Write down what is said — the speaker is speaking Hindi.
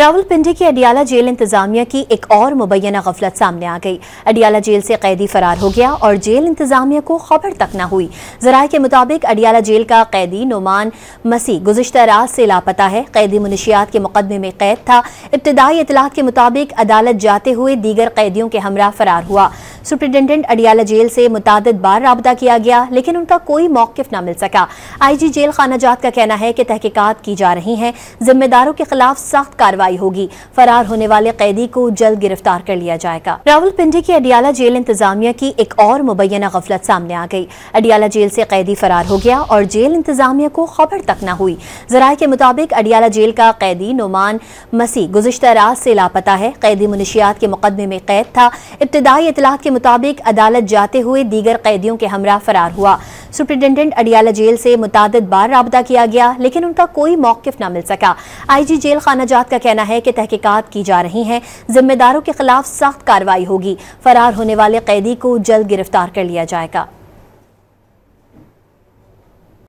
रावलपिंडी की अडियाला जेल इंतजामिया की एक और मुबैना गफलत सामने आ गई। अडियाला जेल से कैदी फरार हो गया और जेल इंतजामिया को खबर तक न हुई। जराये के मुताबिक अडियाला जेल का कैदी नुमान मसीह गुज़िश्ता रात से लापता है। कैदी मुनशियात के मुकदमे में कैद था। इब्तिदाई इतलात के मुताबिक अदालत जाते हुए दीगर कैदियों के हमरा फरार हुआ। सुप्रिंटेंडेंट अडियाला जेल से मुतादिद बार राबता किया गया, लेकिन उनका कोई मौक़िफ न मिल सका। IG जेल खानाजात का कहना है कि तहकीकात की जा रही हैं, जिम्मेदारों के खिलाफ सख्त कार्रवाई होगी। फरार होने वाले कैदी को जल्द गिरफ्तार कर लिया जाएगा। रावलपिंडी की अडियाला जेल इंतजामिया की एक और मुबैना गफलत सामने आ गई। अडियाला जेल से कैदी फरार हो गया और जेल इंतजामिया को खबर तक न हुई। जराये के मुताबिक अडियाला जेल का कैदी नुमान मसीह गुज़िश्ता रात से लापता है। कैदी मुनशियात के मुकदमे में कैद था। इब्तिदाई इतलात के मुताबिक अदालत जाते हुए दीगर कैदियों के हमरा फरार हुआ। सुप्रिंटेंडेंट अडियाला जेल से मुतादिद बार राबता किया गया, लेकिन उनका कोई मौक़िफ न मिल सका। IG जेल खानाजात का कहना है कि तहकीकात की जा रही हैं, जिम्मेदारों के खिलाफ सख्त कार्रवाई होगी। फरार होने वाले कैदी को जल्द गिरफ्तार कर लिया जाएगा।